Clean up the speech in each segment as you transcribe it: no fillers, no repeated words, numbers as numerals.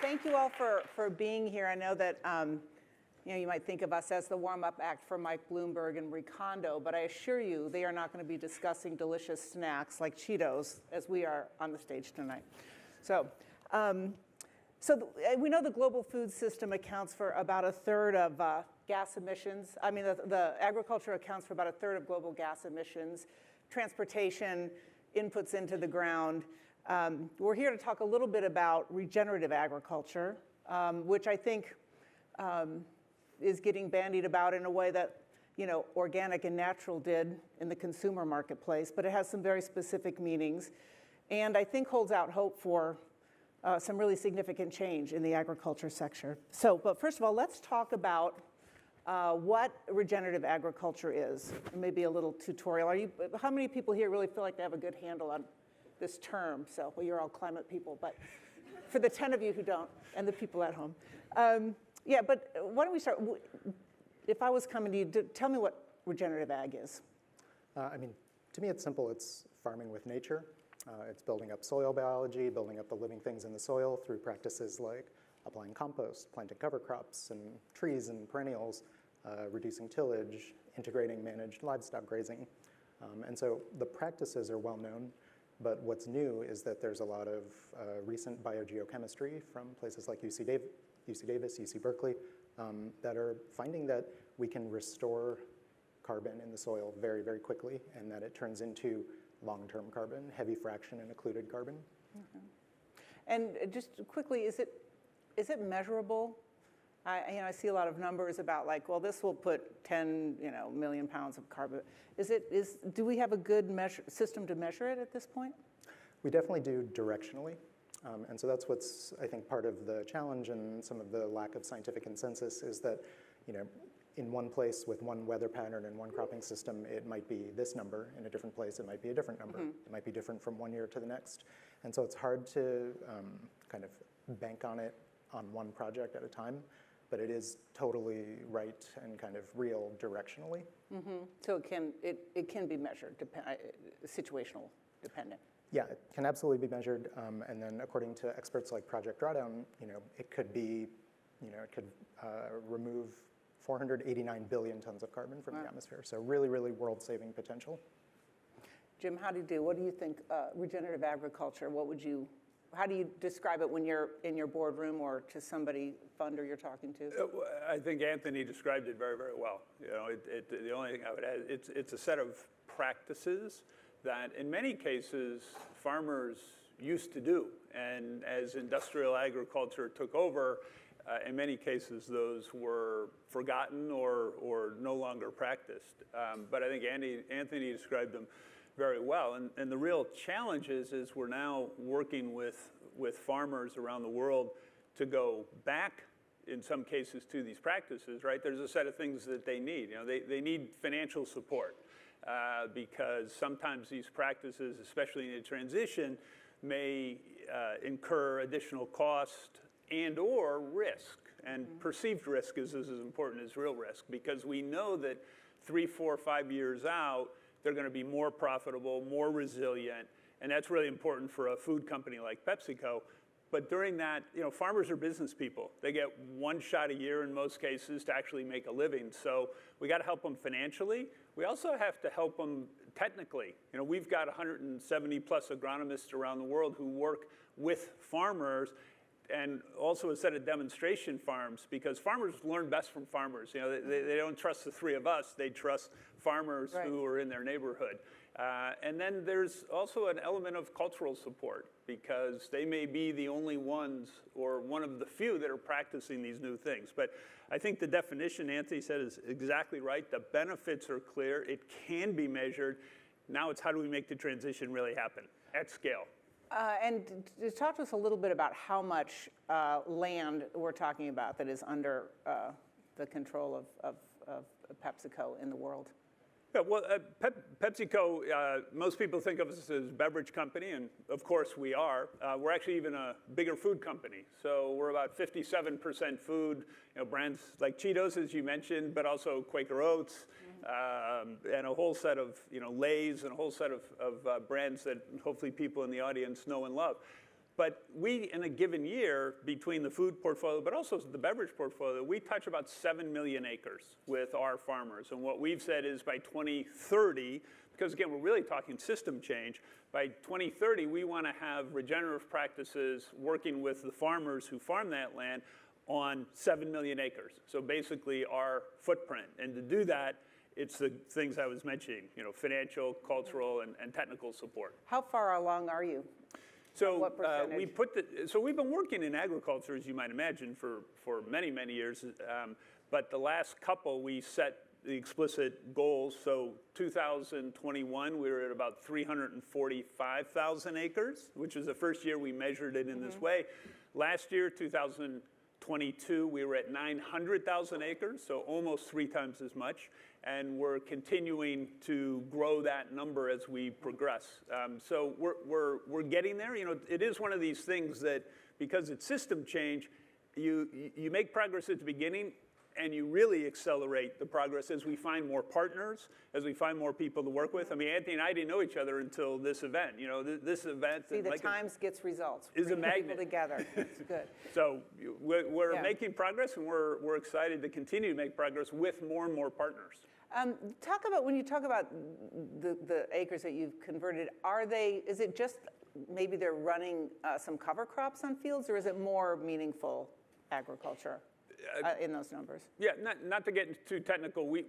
Thank you all for being here. I know that you might think of us as the warm-up act for Mike Bloomberg and Recondo, but I assure you they are not going to be discussing delicious snacks like Cheetos as we are on the stage tonight. So we know the global food system accounts for about a third of gas emissions. I mean, the agriculture accounts for about a third of global gas emissions. Transportation, inputs into the ground. We're here to talk a little bit about regenerative agriculture, which I think is getting bandied about in a way that organic and natural did in the consumer marketplace, but it has some very specific meanings, and I think holds out hope for some really significant change in the agriculture sector. But first of all, let's talk about what regenerative agriculture is. Maybe a little tutorial. How many people here really feel like they have a good handle on this term? Well, you're all climate people, but for the 10 of you who don't, and the people at home. But why don't we start? If I was coming to you, tell me what regenerative ag is. To me, it's simple. It's farming with nature. It's building up soil biology, building up the living things in the soil through practices like applying compost, planting cover crops and trees and perennials, reducing tillage, integrating managed livestock grazing. And so the practices are well known, but what's new is that there's a lot of recent biogeochemistry from places like UC Davis, UC Berkeley, that are finding that we can restore carbon in the soil very, very quickly, and that it turns into long-term carbon, heavy fraction and occluded carbon. Mm-hmm. And just quickly, is it measurable? I see a lot of numbers about this will put 10 million pounds of carbon. Do we have a good system to measure it at this point? We definitely do directionally. And so that's what's, I think, part of the challenge and some of the lack of scientific consensus is that, in one place with one weather pattern and one cropping system, it might be this number. In a different place, it might be a different number. Mm-hmm. It might be different from one year to the next. And so it's hard to kind of bank on it on one project at a time, but it is totally right and kind of real directionally. Mm-hmm. So it can be measured, situational dependent. Yeah, it can absolutely be measured, and then according to experts like Project Drawdown, it could be, it could remove 489 billion tons of carbon from the atmosphere. So really, really world-saving potential. Jim, what do you think regenerative agriculture? How do you describe it when you're in your boardroom or to somebody funder you're talking to? I think Anthony described it very, very well. The only thing I would add, it's a set of practices that in many cases farmers used to do. And as industrial agriculture took over, in many cases those were forgotten or no longer practiced. But I think Anthony described them very well. And the real challenge is we're now working with farmers around the world to go back, in some cases, to these practices, right? There's a set of things that they need. They need financial support. Because sometimes these practices, especially in a transition, may incur additional cost and or risk. And perceived risk is as important as real risk, because we know that 3, 4, 5 years out, they're going to be more profitable, more resilient, and that's really important for a food company like PepsiCo. But during that, farmers are business people. They get one shot a year in most cases to actually make a living. So we got to help them financially. We also have to help them technically. We've got 170 plus agronomists around the world who work with farmers, and also a set of demonstration farms, because farmers learn best from farmers. They don't trust the three of us. They trust farmers who are in their neighborhood. And then there's also an element of cultural support, because they may be the only ones or one of the few that are practicing these new things. But I think the definition Anthony said is exactly right. The benefits are clear. It can be measured. Now it's how do we make the transition really happen at scale? And just talk to us a little bit about how much land we're talking about that is under the control of PepsiCo in the world. Yeah, well, PepsiCo, most people think of us as a beverage company, and of course we are. We're actually even a bigger food company. So we're about 57% food, brands like Cheetos, as you mentioned, but also Quaker Oats, and a whole set of, Lay's, and a whole set of brands that hopefully people in the audience know and love. But we, in a given year, between the food portfolio, but also the beverage portfolio, we touch about 7 million acres with our farmers. And what we've said is by 2030, because again, we're really talking system change, by 2030, we want to have regenerative practices working with the farmers who farm that land on 7 million acres. So basically our footprint. And to do that, it's the things I was mentioning, financial, cultural, and technical support. How far along are you? So what percentage? we've been working in agriculture, as you might imagine, for many, many years. But the last couple, we set the explicit goals. So 2021, we were at about 345,000 acres, which was the first year we measured it in this way. Last year, 2022, we were at 900,000 acres, so almost 3 times as much. And we're continuing to grow that number as we progress. So we're getting there. It is one of these things that, because it's system change, you make progress at the beginning, and you really accelerate the progress as we find more partners, as we find more people to work with. I mean, Anthony and I didn't know each other until this event. This event. See, the Times gets results. Is a magnet. People together. It's good. So we're making progress, and we're excited to continue to make progress with more and more partners. When you talk about the acres that you've converted, is it just maybe they're running some cover crops on fields, or is it more meaningful agriculture in those numbers? Yeah, not to get too technical, we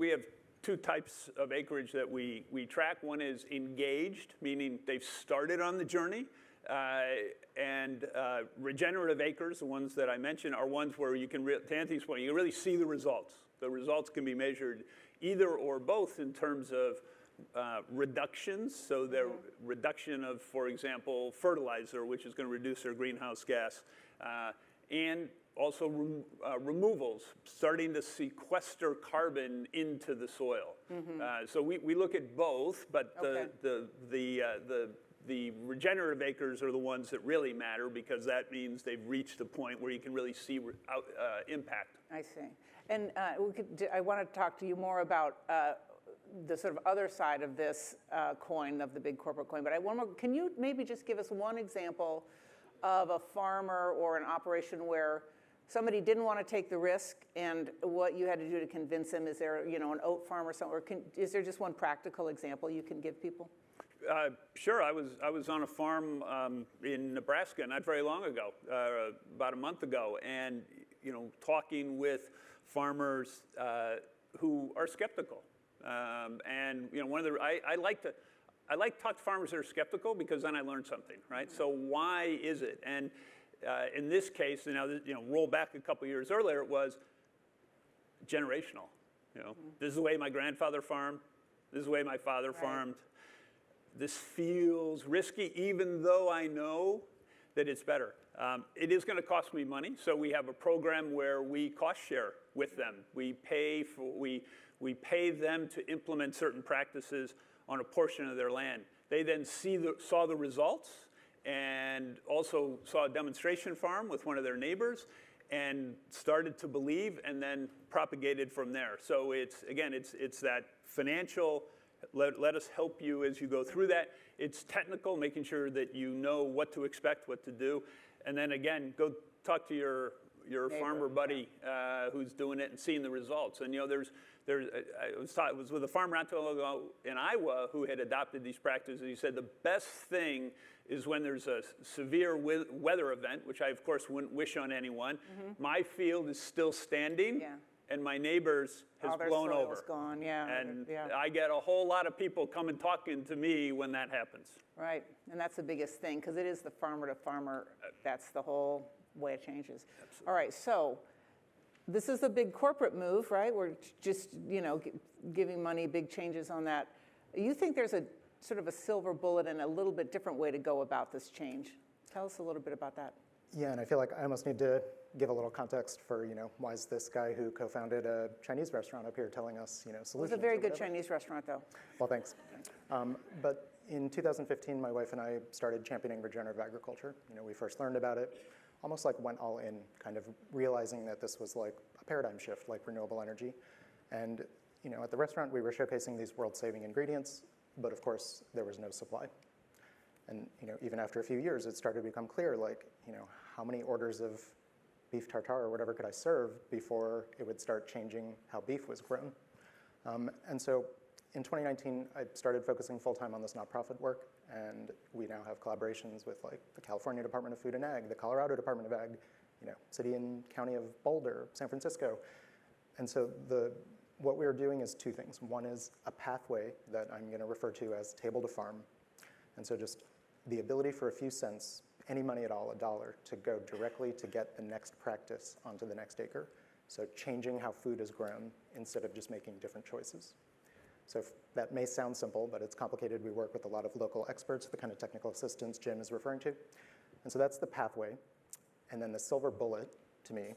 have 2 types of acreage that we track. One is engaged, meaning they've started on the journey, and regenerative acres, the ones that I mentioned, are ones where you can, to Anthony's point, you really see the results. The results can be measured either or both in terms of reductions, so the reduction of, for example, fertilizer, which is going to reduce their greenhouse gas, and also removals, starting to sequester carbon into the soil. So we look at both, but the regenerative acres are the ones that really matter, because that means they've reached a point where you can really see impact. I see. And I want to talk to you more about the sort of other side of this coin, of the big corporate coin. But can you maybe just give us one example of a farmer or an operation where somebody didn't want to take the risk, and what you had to do to convince them? Is there, an oat farm or something? Or is there just one practical example you can give people? Sure. I was on a farm in Nebraska not very long ago, about a month ago, and talking with farmers who are skeptical. And I like to talk to farmers that are skeptical, because then I learn something, right? So why is it? And in this case, roll back a couple years earlier, it was generational. This is the way my grandfather farmed. This is the way my father farmed. This feels risky, even though I know that it's better. It is going to cost me money, so we have a program where we cost share with them. We pay them to implement certain practices on a portion of their land. They then saw the results, and also saw a demonstration farm with one of their neighbors, and started to believe, and then propagated from there. So it's that financial, let us help you as you go through that. It's technical, making sure that you know what to expect, what to do. And then again, go talk to your farmer buddy who's doing it and seeing the results. And I was with a farmer not too long ago in Iowa who had adopted these practices. He said the best thing is when there's a severe weather event, which I of course wouldn't wish on anyone. My field is still standing. Yeah. And my neighbor's has blown over. Gone, yeah. And I get a whole lot of people coming talking to me when that happens. Right, and that's the biggest thing, because it is the farmer to farmer. That's the whole way it changes. Absolutely. All right, so this is a big corporate move, right? We're just, giving money, big changes on that. You think there's a sort of a silver bullet and a little bit different way to go about this change? Tell us a little bit about that. Yeah, and I feel like I almost need to give a little context for, why is this guy who co-founded a Chinese restaurant up here telling us, solutions? It was a very good Chinese restaurant, though. Well, thanks. But in 2015, my wife and I started championing regenerative agriculture. We first learned about it, almost like went all in, kind of realizing that this was like a paradigm shift, like renewable energy. And, at the restaurant, we were showcasing these world-saving ingredients, but of course, there was no supply. And even after a few years, it started to become clear, like, how many orders of beef tartare or whatever could I serve before it would start changing how beef was grown? And so in 2019, I started focusing full-time on this nonprofit work, and we now have collaborations with like the California Department of Food and Ag, the Colorado Department of Ag, City and County of Boulder, San Francisco. And so what we're doing is two things. One is a pathway that I'm going to refer to as table to farm. And so just the ability for a few cents, any money at all, $1, to go directly to get the next practice onto the next acre. So changing how food is grown instead of just making different choices. So that may sound simple, but it's complicated. We work with a lot of local experts, the kind of technical assistance Jim is referring to. And so that's the pathway. And then the silver bullet, to me,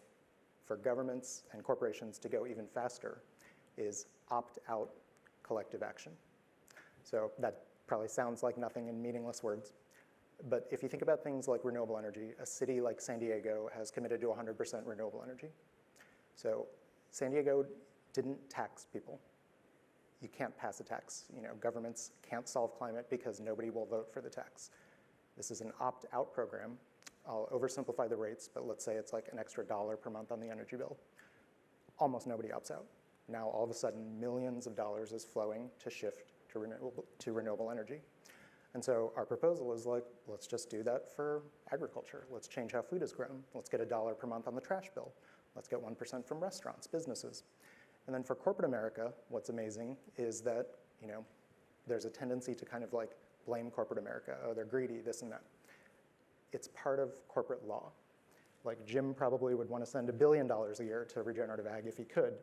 for governments and corporations to go even faster is opt-out collective action. So that probably sounds like nothing in meaningless words. But if you think about things like renewable energy, a city like San Diego has committed to 100% renewable energy. So San Diego didn't tax people. You can't pass a tax. Governments can't solve climate because nobody will vote for the tax. This is an opt-out program. I'll oversimplify the rates, but let's say it's like an extra $1 per month on the energy bill. Almost nobody opts out. Now, all of a sudden, millions of dollars is flowing to shift to renewable energy. And so our proposal is like, let's just do that for agriculture. Let's change how food is grown. Let's get $1 per month on the trash bill. Let's get 1% from restaurants, businesses. And then for corporate America, what's amazing is that, there's a tendency to kind of like blame corporate America. Oh, they're greedy, this and that. It's part of corporate law. Like Jim probably would want to send $1 billion a year to regenerative ag if he could.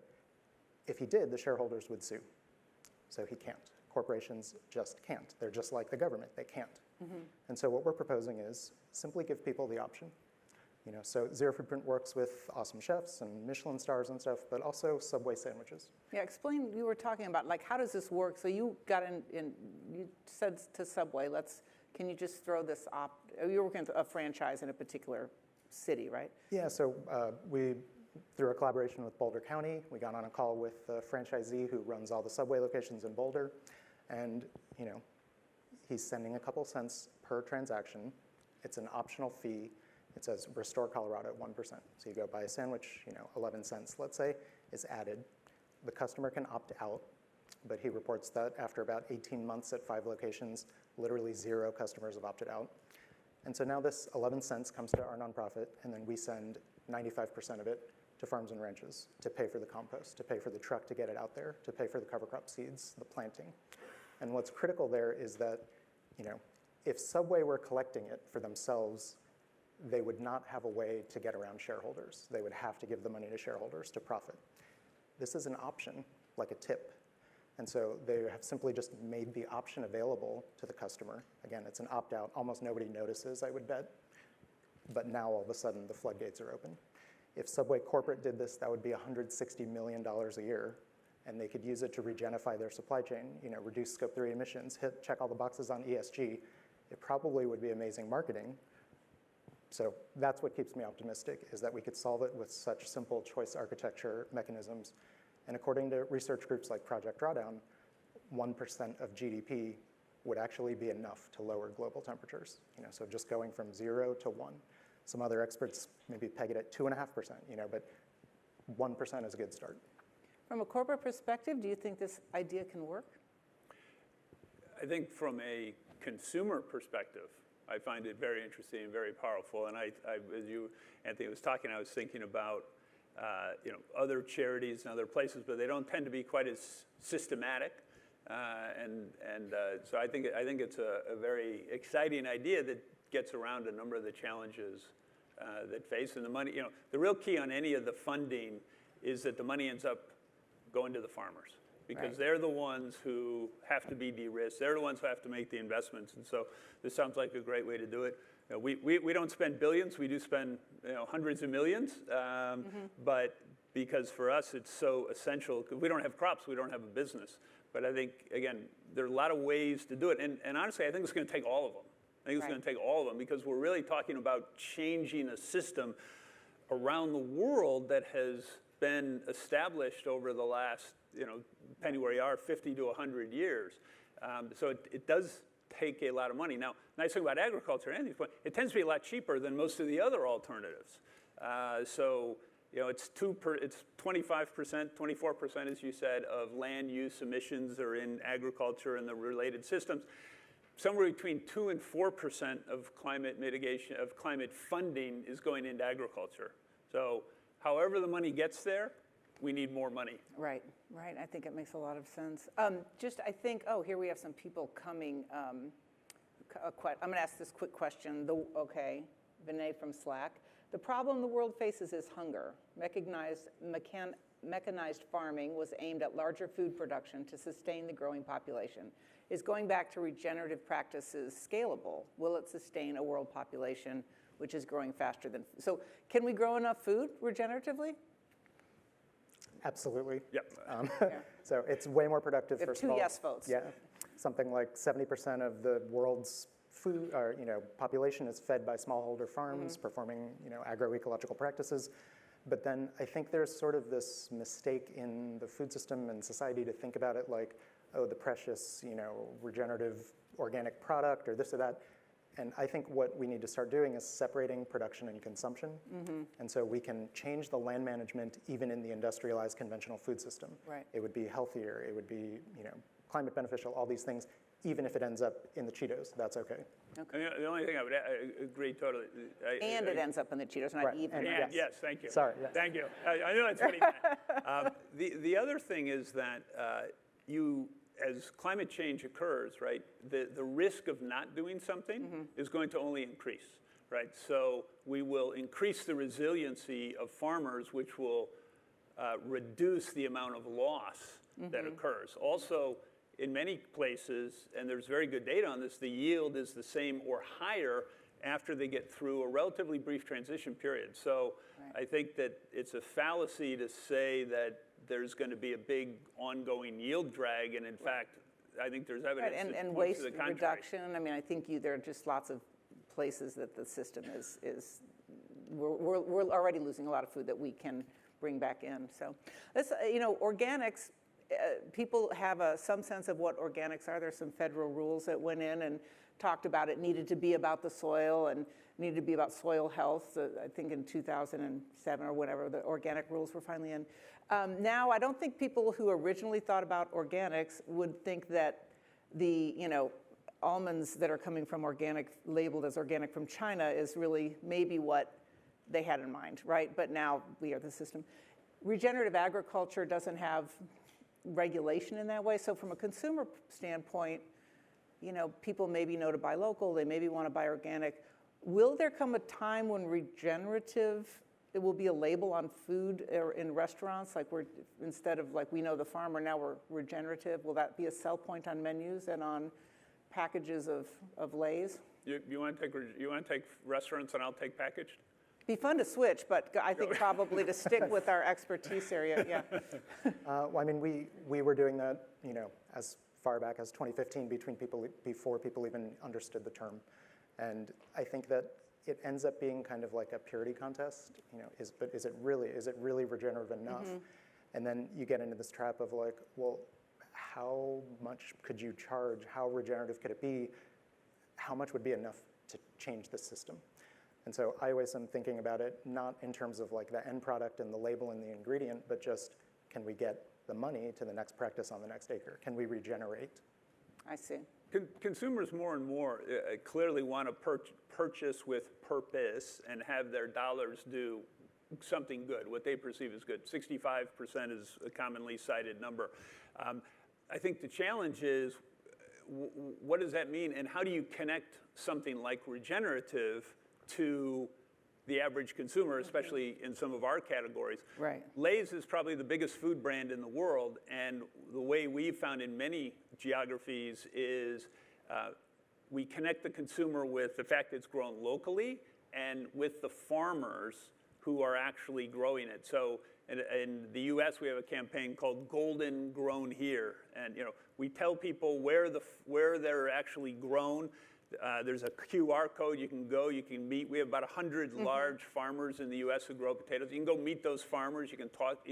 If he did, the shareholders would sue. So he can't. Corporations just can't. They're just like the government. They can't. Mm-hmm. And so what we're proposing is simply give people the option. So Zero Foodprint works with awesome chefs and Michelin stars and stuff, but also Subway sandwiches. Yeah, explain, you were talking about, like, how does this work? So you got you said to Subway, can you just throw this you're working with a franchise in a particular city, right? Yeah, so through a collaboration with Boulder County, we got on a call with the franchisee who runs all the Subway locations in Boulder. And, he's sending a couple cents per transaction. It's an optional fee. It says Restore Colorado at 1%. So you go buy a sandwich, 11 cents, let's say, is added. The customer can opt out, but he reports that after about 18 months at 5 locations, literally 0 customers have opted out. And so now this 11 cents comes to our nonprofit, and then we send 95% of it to farms and ranches to pay for the compost, to pay for the truck to get it out there, to pay for the cover crop seeds, the planting. And what's critical there is that, if Subway were collecting it for themselves, they would not have a way to get around shareholders. They would have to give the money to shareholders to profit. This is an option, like a tip. And so they have simply just made the option available to the customer. Again, it's an opt-out. Almost nobody notices, I would bet. But now all of a sudden, the floodgates are open. If Subway corporate did this, that would be $160 million a year. And they could use it to regenify their supply chain, reduce Scope 3 emissions, check all the boxes on ESG. It probably would be amazing marketing. So that's what keeps me optimistic, is that we could solve it with such simple choice architecture mechanisms. And according to research groups like Project Drawdown, 1% of GDP would actually be enough to lower global temperatures. So just going from 0 to 1. Some other experts maybe peg it at 2.5%, but 1% is a good start. From a corporate perspective, do you think this idea can work? I think from a consumer perspective, I find it very interesting and very powerful. And I as you, Anthony, was talking, I was thinking about other charities and other places, but they don't tend to be quite as systematic. So I think it's a very exciting idea that gets around a number of the challenges that face. And the money, the real key on any of the funding is that the money ends up going to the farmers, because they're the ones who have to be de-risked. They're the ones who have to make the investments. And so this sounds like a great way to do it. We don't spend billions. We do spend hundreds of millions. But because for us it's so essential, because we don't have crops, we don't have a business. But I think, again, there are a lot of ways to do it. And honestly, I think it's going to take all of them. I think it's going to take all of them, because we're really talking about changing a system around the world that has been established over the last, depending where you are, 50 to 100 years. So it does take a lot of money. Now, nice thing about agriculture, Andy's point, it tends to be a lot cheaper than most of the other alternatives. So, you know, it's 25%, 24%, as you said, of land use emissions are in agriculture and the related systems. Somewhere between 2 and 4% of climate mitigation, of climate funding is going into agriculture. So however the money gets there, we need more money. Right, right. I think it makes a lot of sense. Just, I think, oh, here we have some people coming. I'm going to ask this quick question. Okay, Vinay from Slack. The problem the world faces is hunger. Mechanized farming was aimed at larger food production to sustain the growing population. Is going back to regenerative practices scalable? Will it sustain a world population which is growing faster than food? So can we grow enough food regeneratively? Absolutely. Yep. So it's way more productive, first of all. Two yes votes. Yeah, something like 70% of the world's food, or, population is fed by smallholder farms performing, agroecological practices. But then I think there's sort of this mistake in the food system and society to think about it like, oh, the precious, regenerative organic product or this or that. And I think what we need to start doing is separating production and consumption. And so we can change the land management even in the industrialized conventional food system. Right. It would be healthier, it would be, climate beneficial, all these things, even if it ends up in the Cheetos, that's okay. And the only thing I would agree totally. It ends up in the Cheetos, not Right. even. And yes, thank you. Sorry, yes. Thank you. I know that's what he meant. The other thing is that as climate change occurs, right, the risk of not doing something is going to only increase, right? So we will increase the resiliency of farmers, which will reduce the amount of loss that occurs. Also, in many places, and there's very good data on this, the yield is the same or higher after they get through a relatively brief transition period. So I think that it's a fallacy to say that there's going to be a big ongoing yield drag, and in fact, I think there's evidence that And points waste to the contrary. reduction. I mean, I think there are just lots of places that the system is we're already losing a lot of food that we can bring back in. So, organics. People have some sense of what organics are. There's some federal rules that went in and talked about it needed to be about the soil and needed to be about soil health. I think in 2007 or whatever, the organic rules were finally in. Now, I don't think people who originally thought about organics would think that the, almonds that are coming from organic, labeled as organic from China is really maybe what they had in mind, right? But now we are the system. Regenerative agriculture doesn't have regulation in that way. So from a consumer standpoint, people maybe know to buy local, they maybe want to buy organic. Will there come a time when regenerative, it will be a label on food or in restaurants, like instead of like we know the farmer, now we're regenerative? Will that be a sell point on menus and on packages of Lay's? You want to take restaurants and I'll take packaged? Be fun to switch, but I think probably to stick with our expertise area, yeah. Well, I mean, we were doing that, as far back as 2015 before people even understood the term. And I think that it ends up being kind of like a purity contest, but is it really regenerative enough? And then you get into this trap of like, well, how much could you charge? How regenerative could it be? How much would be enough to change the system? And so I always am thinking about it not in terms of like the end product and the label and the ingredient, but just can we get the money to the next practice on the next acre? Can we regenerate? I see. Consumers more and more clearly want to purchase with purpose and have their dollars do something good, what they perceive as good. 65% is a commonly cited number. I think the challenge is, what does that mean, and how do you connect something like regenerative to the average consumer, especially in some of our categories? Right. Lay's is probably the biggest food brand in the world, and the way we've found in many geographies is we connect the consumer with the fact that it's grown locally and with the farmers who are actually growing it. So in the US, we have a campaign called Golden Grown Here, and we tell people where they're actually grown. There's a QR code. You can go, you can meet. We have about 100 large farmers in the U.S. who grow potatoes. You can go meet those farmers. You can talk,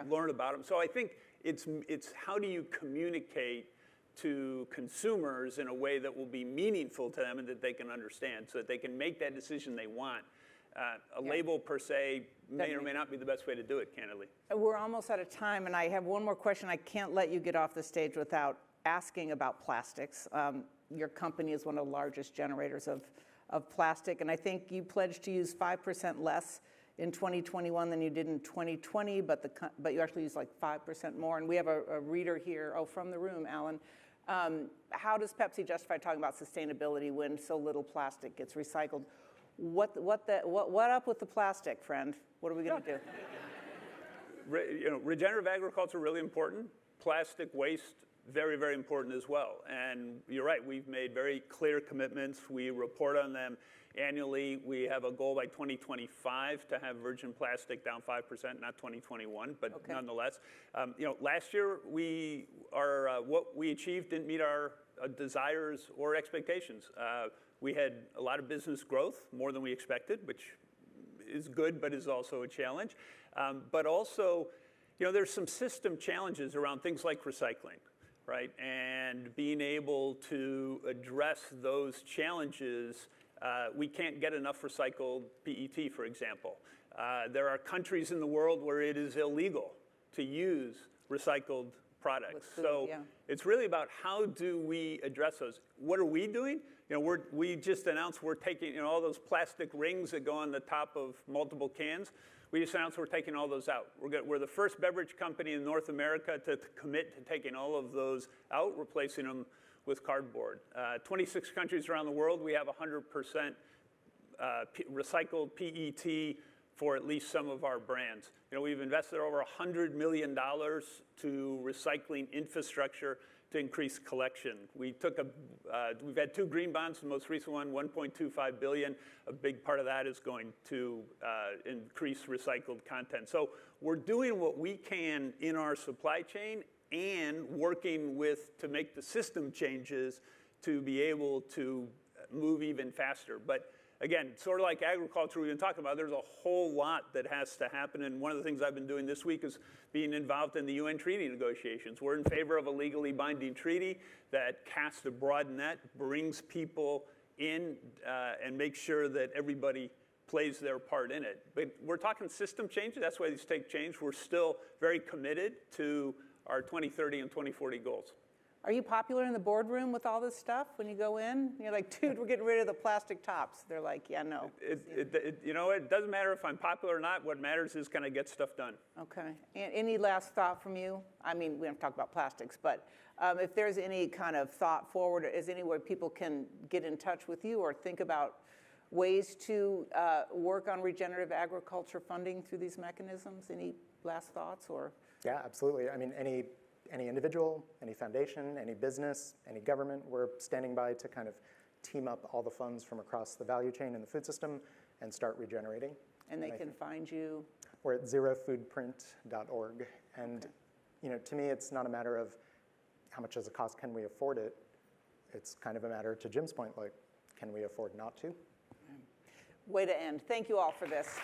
learn about them. So I think it's how do you communicate to consumers in a way that will be meaningful to them and that they can understand so that they can make that decision they want. A label per se may or may not be the best way to do it, candidly. We're almost out of time, and I have one more question. I can't let you get off the stage without asking about plastics. Your company is one of the largest generators of plastic, and I think you pledged to use 5% less in 2021 than you did in 2020, but you actually use like 5% more. And we have a reader here, from the room, Alan. How does Pepsi justify talking about sustainability when so little plastic gets recycled? What up with the plastic, friend? What are we going to do? Regenerative agriculture really important. Plastic waste, very, very important as well. And you're right, we've made very clear commitments. We report on them annually. We have a goal by 2025 to have virgin plastic down 5%, not 2021, but nonetheless. Last year, what we achieved didn't meet our desires or expectations. We had a lot of business growth, more than we expected, which is good, but is also a challenge. But also, there's some system challenges around things like recycling, right? And being able to address those challenges, we can't get enough recycled PET, for example. There are countries in the world where it is illegal to use recycled products. It's really about how do we address those. What are we doing? We just announced we're taking all those plastic rings that go on the top of multiple cans. We just announced we're taking all those out. We're the first beverage company in North America to commit to taking all of those out, replacing them with cardboard. 26 countries around the world, we have 100% recycled PET for at least some of our brands. We've invested over $100 million to recycling infrastructure to increase collection. We've had 2 green bonds, the most recent one, $1.25 billion. A big part of that is going to increase recycled content. So we're doing what we can in our supply chain and working to make the system changes to be able to move even faster. But again, sort of like agriculture we've been talking about, there's a whole lot that has to happen. And one of the things I've been doing this week is being involved in the UN treaty negotiations. We're in favor of a legally binding treaty that casts a broad net, brings people in, and makes sure that everybody plays their part in it. But we're talking system changes. That's why these take change. We're still very committed to our 2030 and 2040 goals. Are you popular in the boardroom with all this stuff when you go in? You're like, dude, we're getting rid of the plastic tops. They're like, yeah, no. It doesn't matter if I'm popular or not. What matters is can I get stuff done. Okay. And any last thought from you? I mean, we don't talk about plastics, but if there's any kind of thought forward, is any way people can get in touch with you or think about ways to work on regenerative agriculture funding through these mechanisms? Any last thoughts or? Yeah, absolutely. I mean, any individual, any foundation, any business, any government, we're standing by to kind of team up all the funds from across the value chain in the food system and start regenerating. And they can find you? We're at zerofoodprint.org. And to me, it's not a matter of how much does it cost, can we afford it? It's kind of a matter, to Jim's point, like, can we afford not to? Way to end. Thank you all for this.